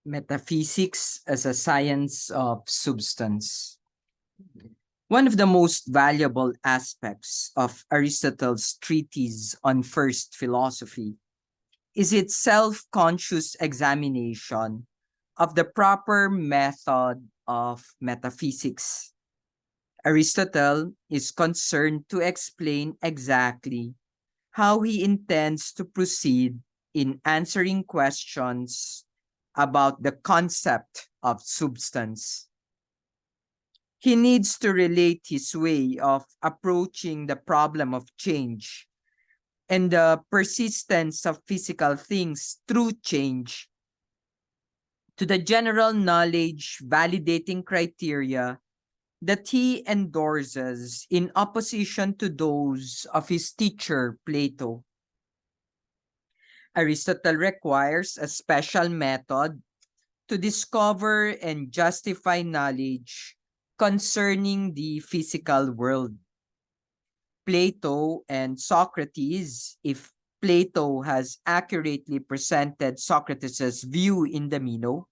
Metaphysics as a Science of Substance. One of the most valuable aspects of Aristotle's treatise on first philosophy is its self-conscious examination of the proper method of metaphysics. Aristotle is concerned to explain exactly how he intends to proceed in answering questions about the concept of substance. He needs to relate his way of approaching the problem of change and the persistence of physical things through change to the general knowledge validating criteria that he endorses in opposition to those of his teacher Plato. Aristotle requires a special method to discover and justify knowledge concerning the physical world. Plato and Socrates, if Plato has accurately presented Socrates' view in the Meno,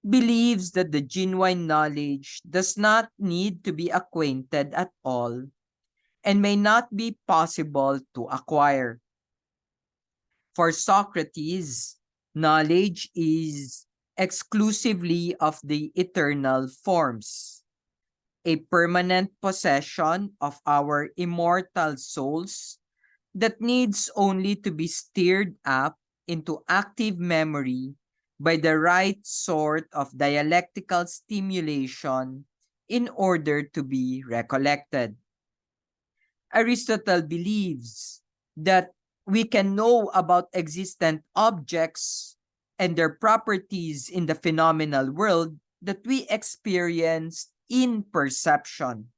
believes that the genuine knowledge does not need to be acquainted at all and may not be possible to acquire. For Socrates, knowledge is exclusively of the eternal forms, a permanent possession of our immortal souls that needs only to be stirred up into active memory by the right sort of dialectical stimulation in order to be recollected. Aristotle believes that we can know about existent objects and their properties in the phenomenal world that we experience in perception.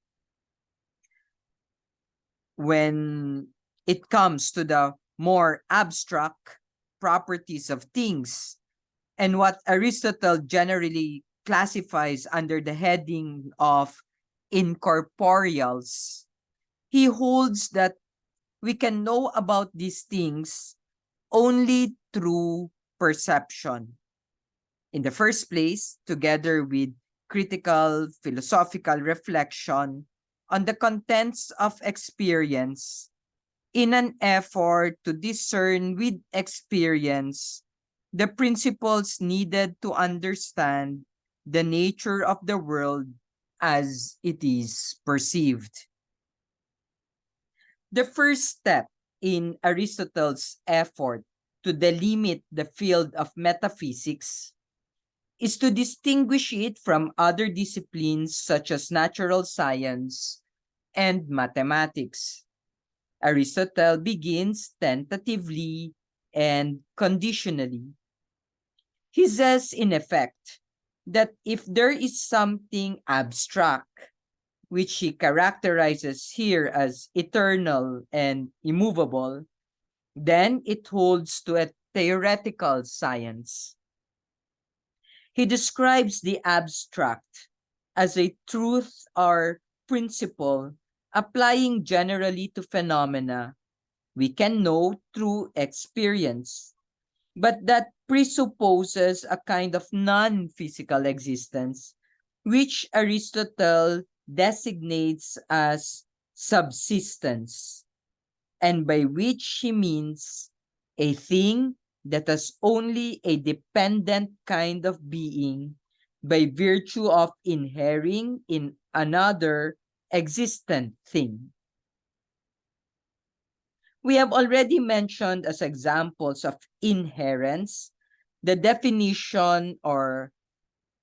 When it comes to the more abstract properties of things and what Aristotle generally classifies under the heading of incorporeals, he holds that we can know about these things only through perception. In the first place, together with critical philosophical reflection on the contents of experience in an effort to discern with experience the principles needed to understand the nature of the world as it is perceived. The first step in Aristotle's effort to delimit the field of metaphysics is to distinguish it from other disciplines such as natural science and mathematics. Aristotle begins tentatively and conditionally. He says, in effect, that if there is something abstract, which he characterizes here as eternal and immovable, then it holds to a theoretical science. He describes the abstract as a truth or principle applying generally to phenomena we can know through experience, but that presupposes a kind of non-physical existence, which Aristotle designates as subsistence, and by which he means a thing that has only a dependent kind of being by virtue of inhering in another existent thing. We have already mentioned as examples of inherence the definition or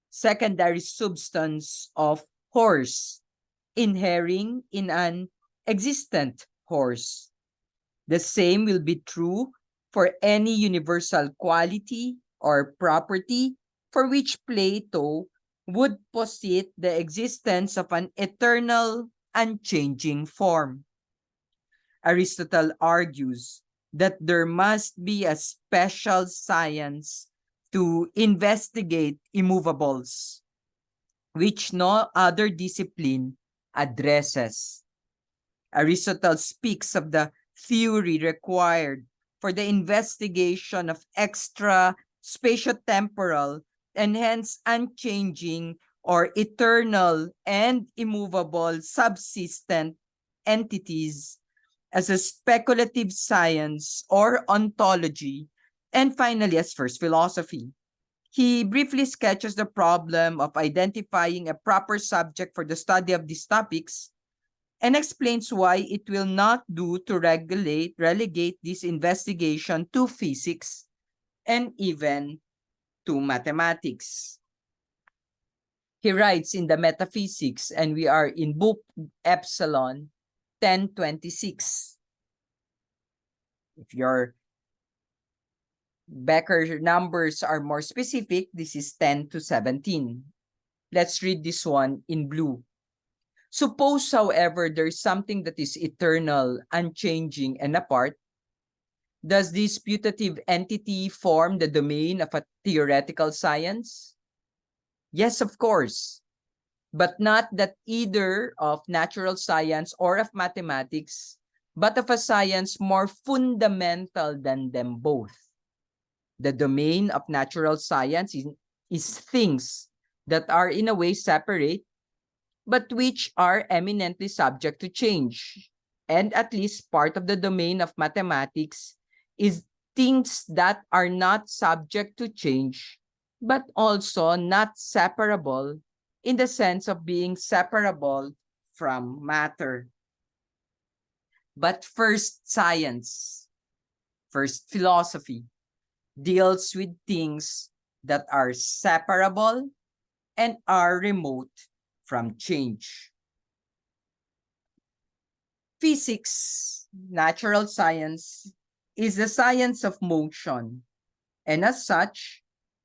secondary substance of horse, inhering in an existent horse. The same will be true for any universal quality or property for which Plato would posit the existence of an eternal, unchanging form. Aristotle argues that there must be a special science to investigate immovables, which no other discipline addresses. Aristotle speaks of the theory required for the investigation of extra spatiotemporal, and hence unchanging or eternal and immovable subsistent entities as a speculative science or ontology, and finally as first philosophy. He briefly sketches the problem of identifying a proper subject for the study of these topics and explains why it will not do to relegate this investigation to physics and even to mathematics. He writes in the Metaphysics, and we are in book Epsilon 1026. If your Becker numbers are more specific, this is 10 to 17. Let's read this one in blue. Suppose, however, there is something that is eternal, unchanging, and apart. Does this putative entity form the domain of a theoretical science? Yes, of course, but not that either of natural science or of mathematics, but of a science more fundamental than them both. The domain of natural science is things that are in a way separate, but which are eminently subject to change. And at least part of the domain of mathematics is things that are not subject to change, but also not separable in the sense of being separable from matter. But first science, first philosophy, deals with things that are separable and are remote from change. Physics, natural science, is the science of motion, and as such,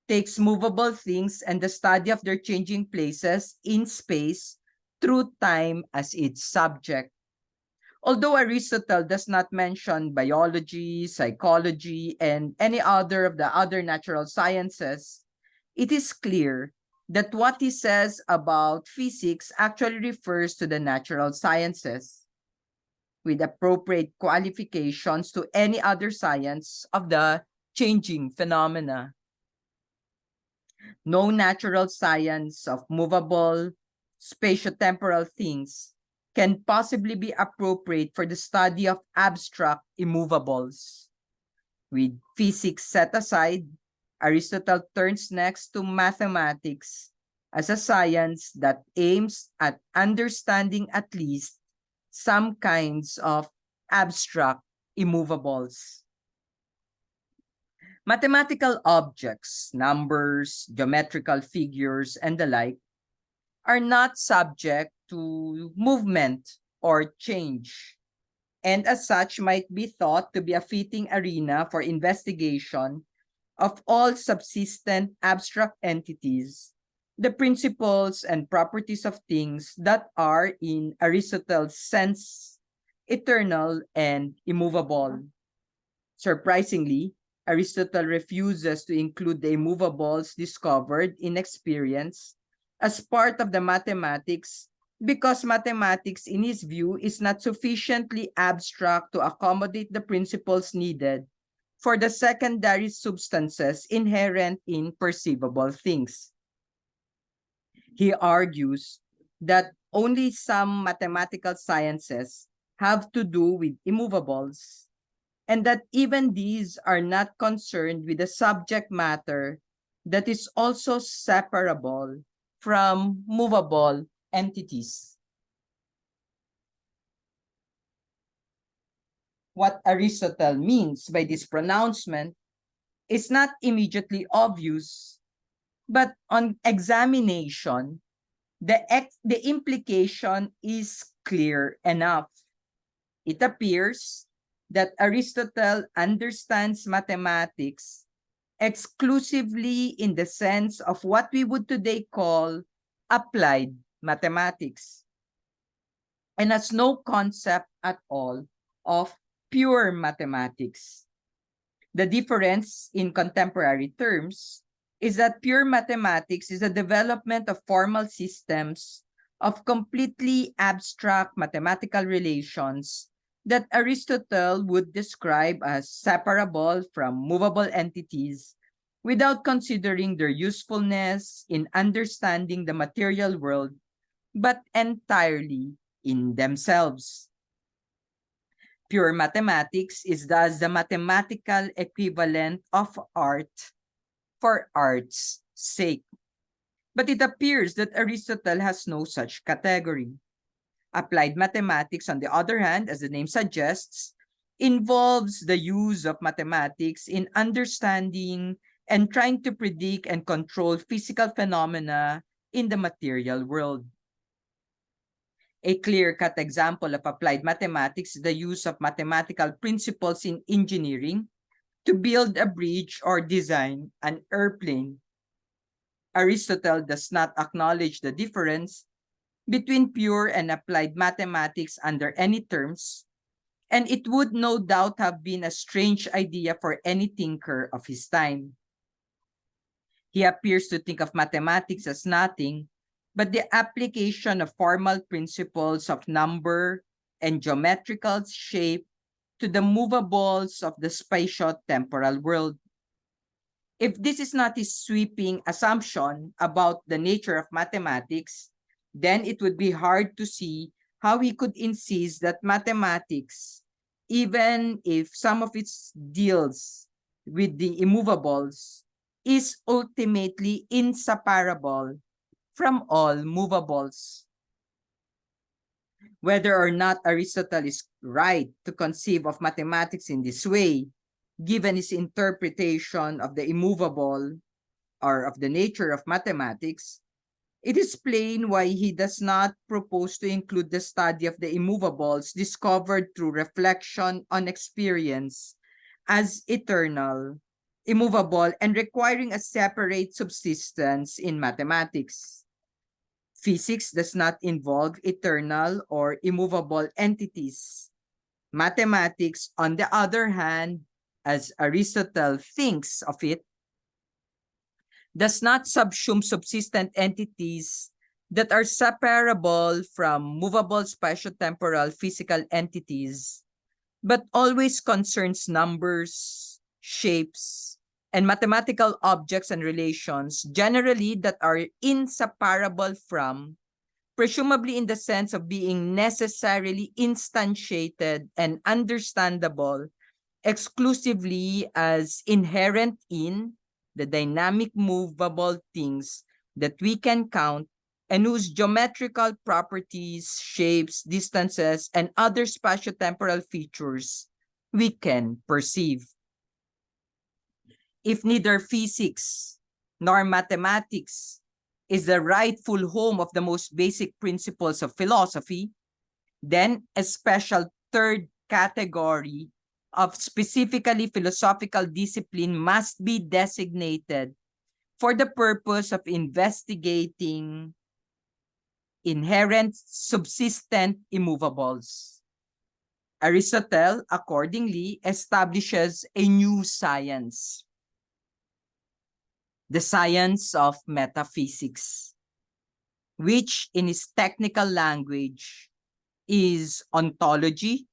takes movable things and the study of their changing places in space through time as its subject. Although Aristotle does not mention biology, psychology, and any other of the other natural sciences, it is clear that what he says about physics actually refers to the natural sciences, with appropriate qualifications to any other science of the changing phenomena. No natural science of movable, spatiotemporal things can possibly be appropriate for the study of abstract immovables. With physics set aside, Aristotle turns next to mathematics as a science that aims at understanding at least some kinds of abstract immovables. Mathematical objects, numbers, geometrical figures, and the like, are not subject to movement or change, and as such might be thought to be a fitting arena for investigation of all subsistent abstract entities, the principles and properties of things that are, in Aristotle's sense, eternal and immovable. Surprisingly, Aristotle refuses to include the immovables discovered in experience as part of the mathematics because mathematics, in his view, is not sufficiently abstract to accommodate the principles needed for the secondary substances inherent in perceivable things. He argues that only some mathematical sciences have to do with immovables, and that even these are not concerned with the subject matter that is also separable from movable entities. What Aristotle means by this pronouncement is not immediately obvious, but on examination, the implication is clear enough. It appears that Aristotle understands mathematics exclusively in the sense of what we would today call applied mathematics, and has no concept at all of pure mathematics. The difference in contemporary terms is that pure mathematics is a development of formal systems of completely abstract mathematical relations that Aristotle would describe as separable from movable entities without considering their usefulness in understanding the material world, but entirely in themselves. Pure mathematics is thus the mathematical equivalent of art for art's sake. But it appears that Aristotle has no such category. Applied mathematics, on the other hand, as the name suggests, involves the use of mathematics in understanding and trying to predict and control physical phenomena in the material world. A clear-cut example of applied mathematics is the use of mathematical principles in engineering to build a bridge or design an airplane. Aristotle does not acknowledge the difference between pure and applied mathematics under any terms, and it would no doubt have been a strange idea for any thinker of his time. He appears to think of mathematics as nothing but the application of formal principles of number and geometrical shape to the movables of the spatio-temporal world. If this is not his sweeping assumption about the nature of mathematics, then it would be hard to see how he could insist that mathematics, even if some of it deals with the immovables, is ultimately inseparable from all movables. Whether or not Aristotle is right to conceive of mathematics in this way, given his interpretation of the immovable or of the nature of mathematics, it is plain why he does not propose to include the study of the immovables discovered through reflection on experience as eternal, immovable, and requiring a separate subsistence in mathematics. Physics does not involve eternal or immovable entities. Mathematics, on the other hand, as Aristotle thinks of it, does not subsume subsistent entities that are separable from movable spatiotemporal physical entities, but always concerns numbers, shapes, and mathematical objects and relations generally that are inseparable from, presumably in the sense of being necessarily instantiated and understandable exclusively as inherent in the dynamic movable things that we can count and whose geometrical properties, shapes, distances, and other spatiotemporal features we can perceive. If neither physics nor mathematics is the rightful home of the most basic principles of philosophy, then a special third category of specifically philosophical discipline must be designated for the purpose of investigating inherent subsistent immovables. Aristotle accordingly establishes a new science, the science of metaphysics, which in his technical language is ontology,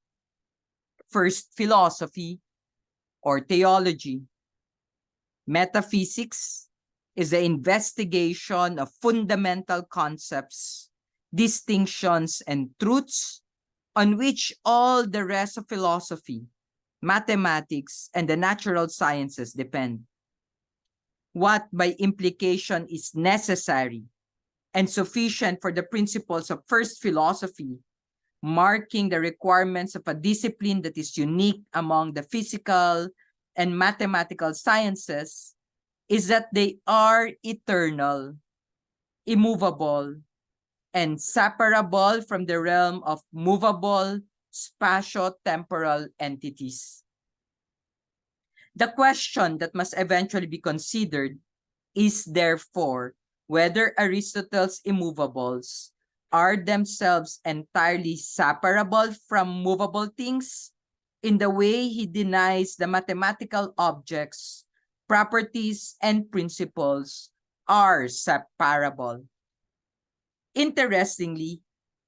first philosophy, or theology. Metaphysics is the investigation of fundamental concepts, distinctions, and truths on which all the rest of philosophy, mathematics, and the natural sciences depend. What by implication is necessary and sufficient for the principles of first philosophy, marking the requirements of a discipline that is unique among the physical and mathematical sciences, is that they are eternal, immovable, and separable from the realm of movable spatio-temporal entities. The question that must eventually be considered is therefore whether Aristotle's immovables are themselves entirely separable from movable things in the way he denies the mathematical objects, properties, and principles are separable. Interestingly,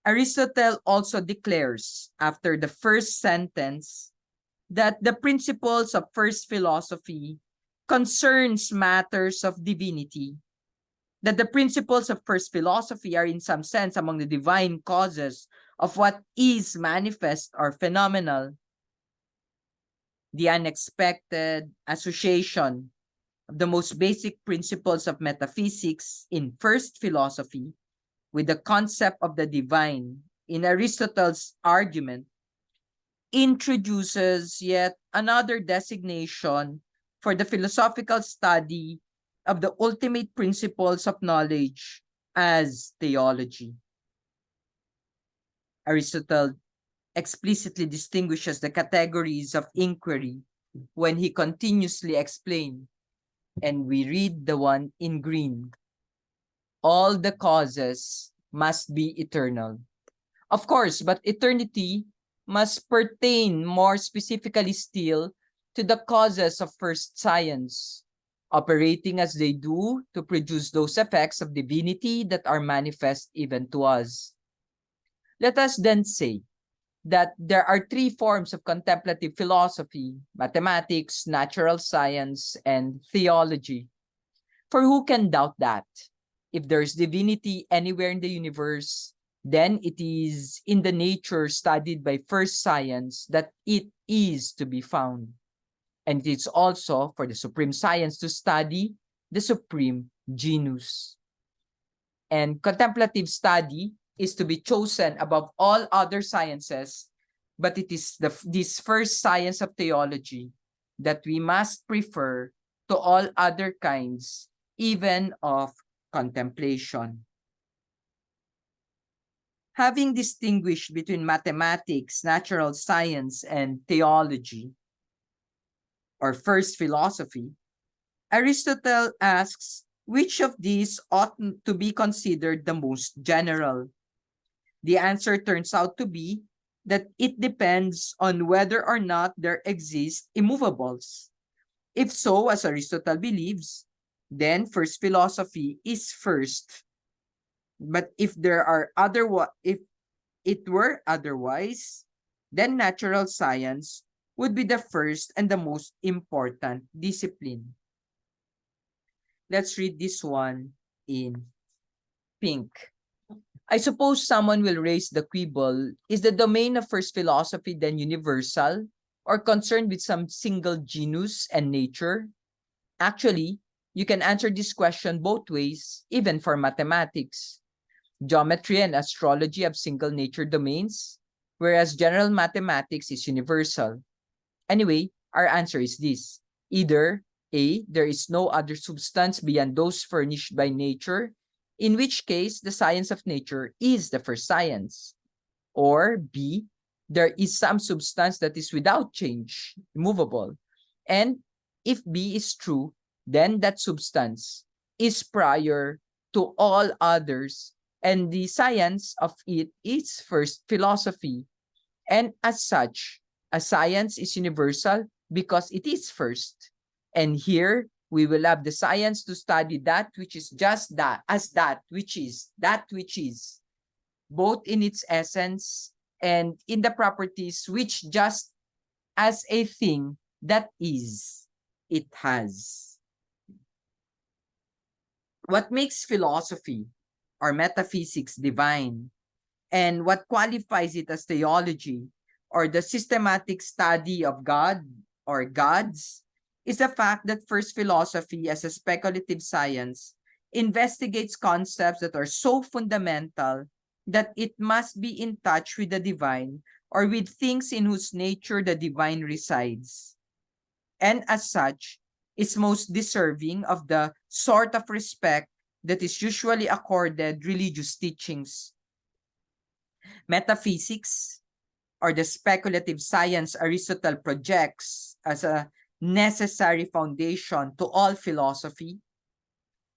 Aristotle also declares after the first sentence that the principles of first philosophy concerns matters of divinity, that the principles of first philosophy are in some sense among the divine causes of what is manifest or phenomenal. The unexpected association of the most basic principles of metaphysics in first philosophy with the concept of the divine in Aristotle's argument introduces yet another designation for the philosophical study of the ultimate principles of knowledge as theology. Aristotle explicitly distinguishes the categories of inquiry when he continuously explains, and we read the one in green, all the causes must be eternal. Of course, but eternity must pertain more specifically still to the causes of first science, operating as they do to produce those effects of divinity that are manifest even to us. Let us then say that there are three forms of contemplative philosophy: mathematics, natural science, and theology. For who can doubt that? If there is divinity anywhere in the universe, then it is in the nature studied by first science that it is to be found. And it is also for the supreme science to study the supreme genus. And contemplative study is to be chosen above all other sciences, but it is this first science of theology that we must prefer to all other kinds, even of contemplation. Having distinguished between mathematics, natural science, and theology, or first philosophy, Aristotle asks which of these ought to be considered the most general. The answer turns out to be that it depends on whether or not there exist immovables. If so, as Aristotle believes, then first philosophy is first. But if it were otherwise, then natural science would be the first and the most important discipline. Let's read this one in pink. I suppose someone will raise the quibble, is the domain of first philosophy then universal or concerned with some single genus and nature? Actually, you can answer this question both ways, even for mathematics. Geometry and astrology have single nature domains, whereas general mathematics is universal. Anyway, our answer is this. Either A, there is no other substance beyond those furnished by nature, in which case the science of nature is the first science. Or B, there is some substance that is without change, immovable. And if B is true, then that substance is prior to all others, and the science of it is first philosophy. And as such, a science is universal because it is first. And here we will have the science to study that which is just that, as that which is, both in its essence and in the properties which just as a thing that is, it has. What makes philosophy or metaphysics divine, and what qualifies it as theology or the systematic study of God or gods, is the fact that first philosophy as a speculative science investigates concepts that are so fundamental that it must be in touch with the divine or with things in whose nature the divine resides, and as such is most deserving of the sort of respect that is usually accorded religious teachings. Metaphysics, or the speculative science Aristotle projects as a necessary foundation to all philosophy,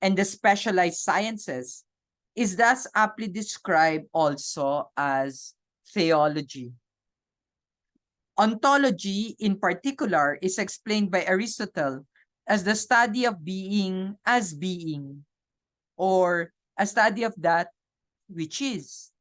and the specialized sciences, is thus aptly described also as theology. Ontology, in particular, is explained by Aristotle as the study of being as being, or a study of that which is.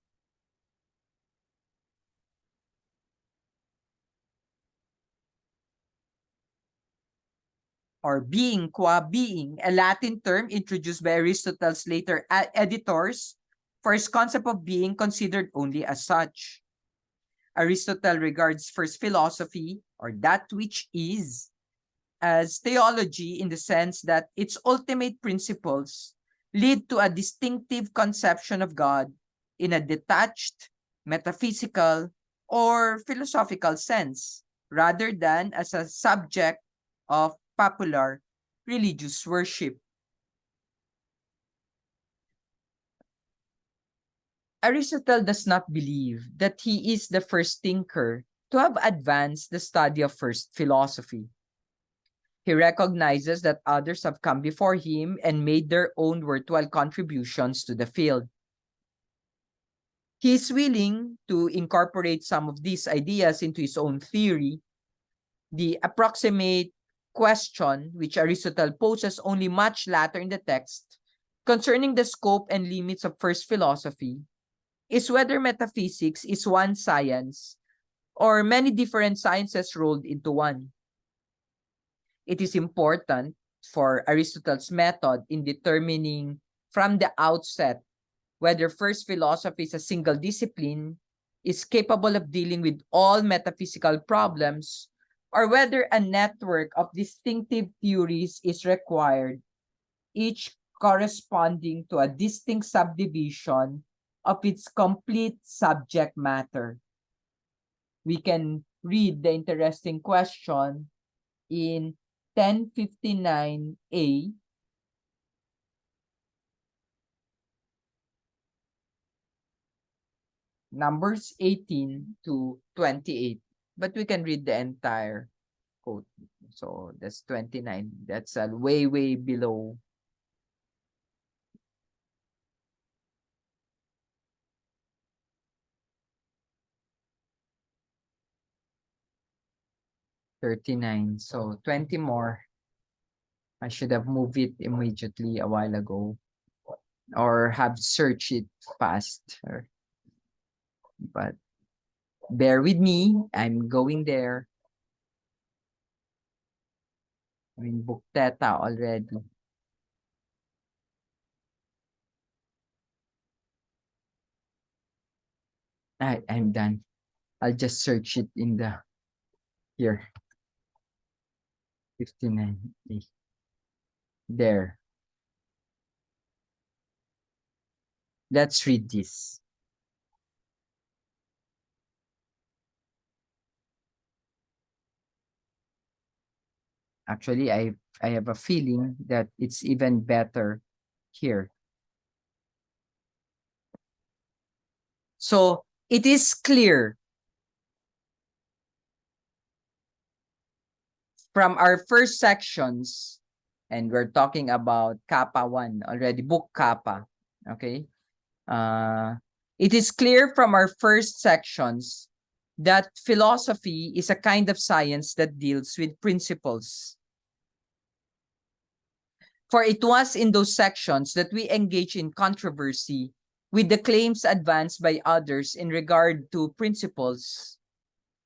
or being qua being, a Latin term introduced by Aristotle's later editors for his concept of being considered only as such. Aristotle regards first philosophy, or that which is, as theology in the sense that its ultimate principles lead to a distinctive conception of God in a detached, metaphysical, or philosophical sense, rather than as a subject of popular religious worship. Aristotle does not believe that he is the first thinker to have advanced the study of first philosophy. He recognizes that others have come before him and made their own worthwhile contributions to the field. He is willing to incorporate some of these ideas into his own theory. The approximate question, which Aristotle poses only much later in the text, concerning the scope and limits of first philosophy, is whether metaphysics is one science or many different sciences rolled into one. It is important for Aristotle's method in determining from the outset whether first philosophy is a single discipline, is capable of dealing with all metaphysical problems, or whether a network of distinctive theories is required, each corresponding to a distinct subdivision of its complete subject matter. We can read the interesting question in 1059a, numbers 18 to 28. But we can read the entire quote. So that's 29. That's way, way below. $39. So 20 more. I should have moved it immediately a while ago, or have searched it faster. But bear with me. I'm going there. I'm in book theta already. I'm done. I'll just search it in the here. 59. There. Let's read this. Actually, I have a feeling that it's even better here. So it is clear from our first sections, and we're talking about Kappa 1 already, book Kappa, okay? It is clear from our first sections that philosophy is a kind of science that deals with principles. For it was in those sections that we engage in controversy with the claims advanced by others in regard to principles.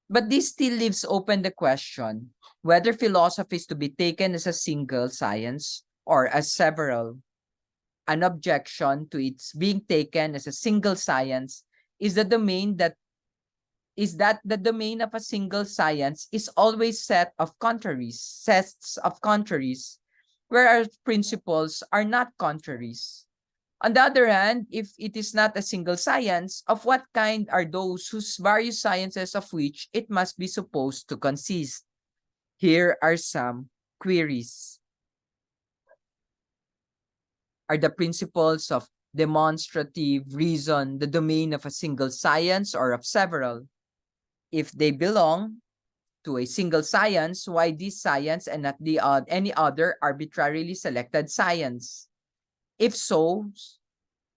But this still leaves open the question whether philosophy is to be taken as a single science or as several. An objection to its being taken as a single science is the domain that the domain of a single science is always sets of contraries, whereas principles are not contraries. On the other hand, if it is not a single science, of what kind are those whose various sciences of which it must be supposed to consist? Here are some queries. Are the principles of demonstrative reason the domain of a single science or of several? If they belong to a single science, why this science and not any other arbitrarily selected science? If so,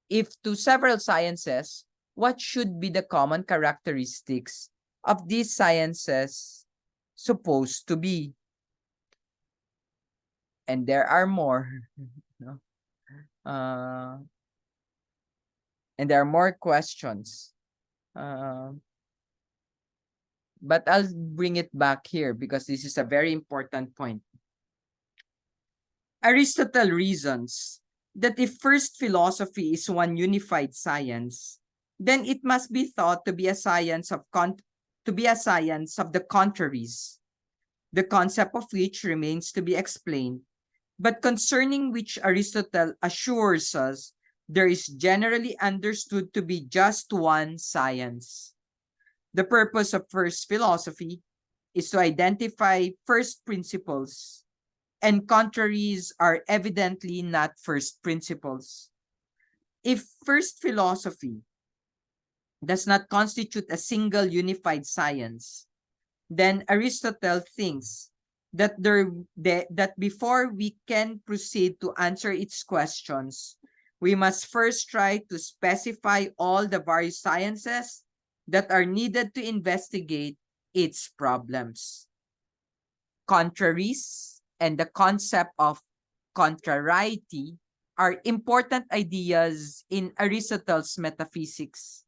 if to several sciences, what should be the common characteristics of these sciences supposed to be? And there are more. No? And there are more questions. But I'll bring it back here because this is a very important point. Aristotle reasons that if first philosophy is one unified science, then it must be thought to be a science of the contraries, the concept of which remains to be explained, but concerning which Aristotle assures us there is generally understood to be just one science. The purpose of first philosophy is to identify first principles, and contraries are evidently not first principles. If first philosophy does not constitute a single unified science, then Aristotle thinks that that before we can proceed to answer its questions, we must first try to specify all the various sciences that are needed to investigate its problems. Contraries and the concept of contrariety are important ideas in Aristotle's metaphysics.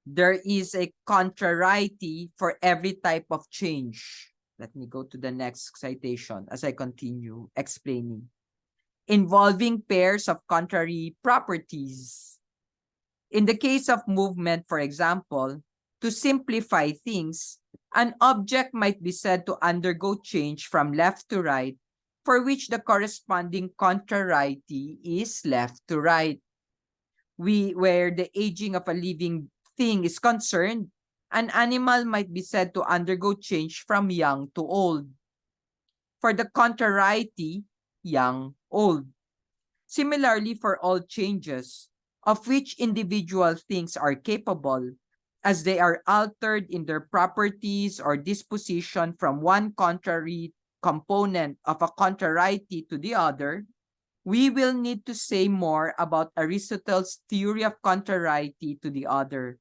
There is a contrariety for every type of change. Let me go to the next citation as I continue explaining. Involving pairs of contrary properties. In the case of movement, for example, to simplify things, an object might be said to undergo change from left to right, for which the corresponding contrariety is left to right. Where the aging of a living thing is concerned, an animal might be said to undergo change from young to old. For the contrariety, young, old. Similarly, for all changes, of which individual things are capable, as they are altered in their properties or disposition from one contrary component of a contrariety to the other, we will need to say more about Aristotle's theory of contrariety to the other.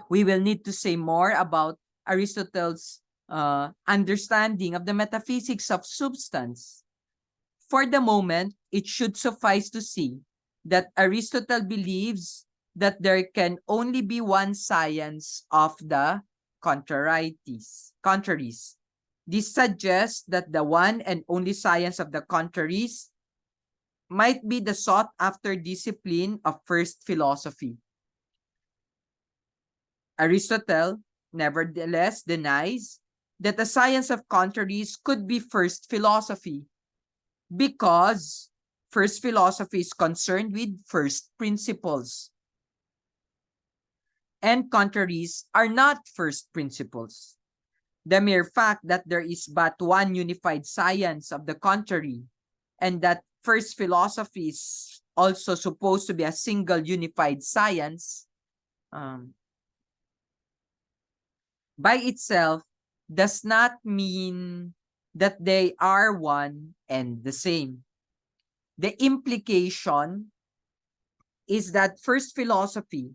We will need to say more about Aristotle's understanding of the metaphysics of substance. For the moment, it should suffice to see that Aristotle believes that there can only be one science of the contraries. This suggests that the one and only science of the contraries might be the sought-after discipline of first philosophy. Aristotle, nevertheless, denies that the science of contraries could be first philosophy, because first philosophy is concerned with first principles, and contraries are not first principles. The mere fact that there is but one unified science of the contrary, and that first philosophy is also supposed to be a single unified science, by itself does not mean that they are one and the same. The implication is that first philosophy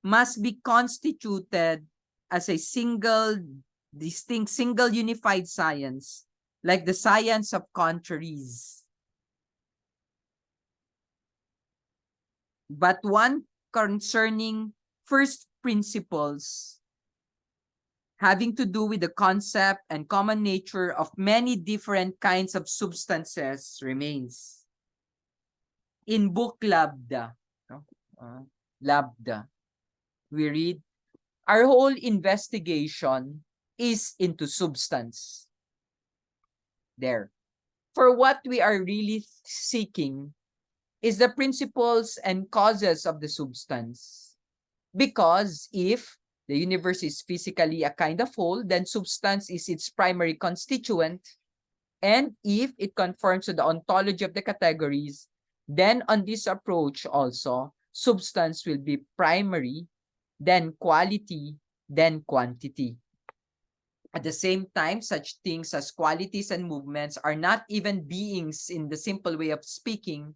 must be constituted as a single, distinct, single unified science, like the science of contraries. But one concerning first principles, having to do with the concept and common nature of many different kinds of substances, remains. In book Labda, Labda, we read, our whole investigation is into substance. There. For what we are really seeking is the principles and causes of the substance. Because if the universe is physically a kind of whole, then substance is its primary constituent. And if it conforms to the ontology of the categories, then on this approach also, substance will be primary, then quality, then quantity. At the same time, such things as qualities and movements are not even beings in the simple way of speaking.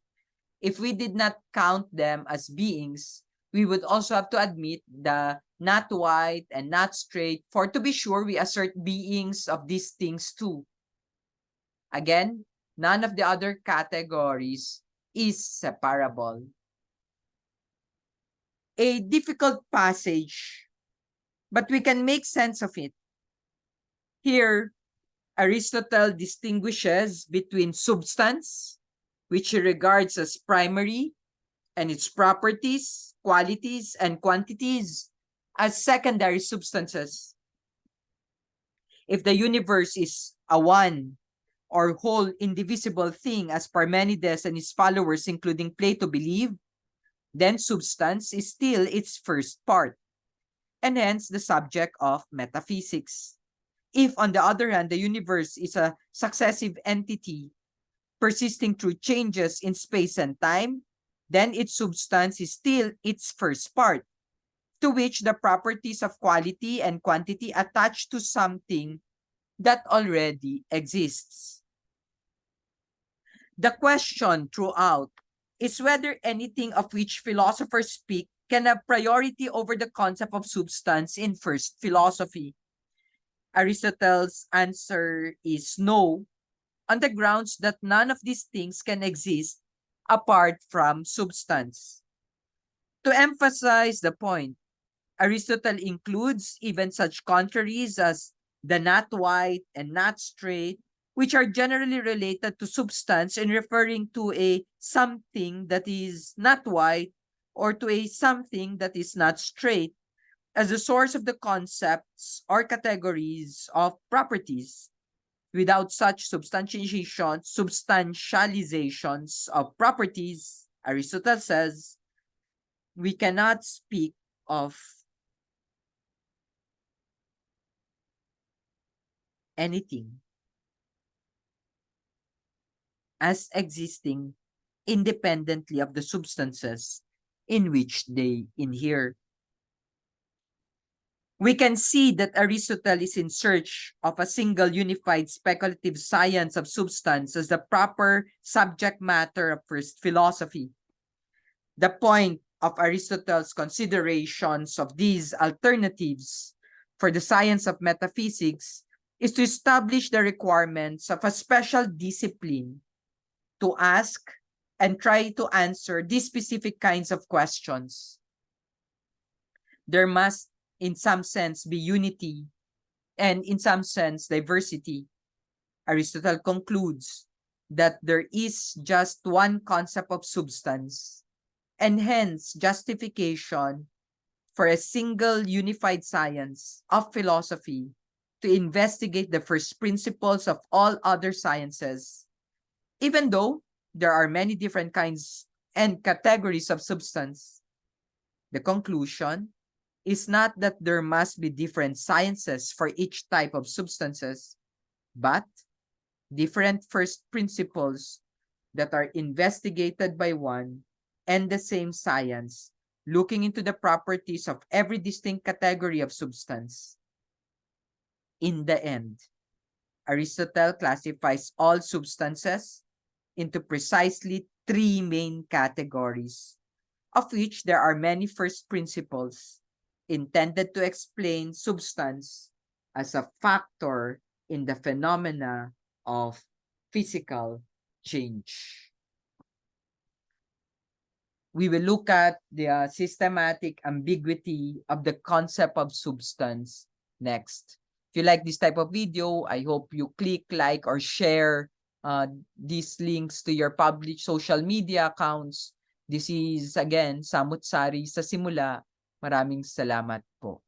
If we did not count them as beings, we would also have to admit the not white and not straight, for to be sure we assert beings of these things too. Again, none of the other categories is separable. A difficult passage, but we can make sense of it. Here, Aristotle distinguishes between substance, which he regards as primary, and its properties, qualities, and quantities as secondary substances. If the universe is a one or whole indivisible thing as Parmenides and his followers, including Plato, believe, then substance is still its first part, and hence the subject of metaphysics. If, on the other hand, the universe is a successive entity persisting through changes in space and time, then its substance is still its first part, to which the properties of quality and quantity attach to something that already exists. The question throughout is whether anything of which philosophers speak can have priority over the concept of substance in first philosophy. Aristotle's answer is no, on the grounds that none of these things can exist apart from substance. To emphasize the point, Aristotle includes even such contraries as the not white and not straight, which are generally related to substance in referring to a something that is not white or to a something that is not straight as the source of the concepts or categories of properties. Without such substantializations of properties, Aristotle says, we cannot speak of anything as existing independently of the substances in which they inhere. We can see that Aristotle is in search of a single unified speculative science of substance as the proper subject matter of first philosophy. The point of Aristotle's considerations of these alternatives for the science of metaphysics is to establish the requirements of a special discipline to ask and try to answer these specific kinds of questions. There must, in some sense, be unity and, in some sense, diversity. Aristotle concludes that there is just one concept of substance, and hence justification for a single unified science of philosophy to investigate the first principles of all other sciences, even though there are many different kinds and categories of substance. The conclusion is not that there must be different sciences for each type of substances, but different first principles that are investigated by one and the same science, looking into the properties of every distinct category of substance. In the end, Aristotle classifies all substances into precisely three main categories, of which there are many first principles intended to explain substance as a factor in the phenomena of physical change. We will look at the systematic ambiguity of the concept of substance next. If you like this type of video, I hope you click, like, or share these links to your public social media accounts. This is, again, Samo't sa simula. Maraming salamat po.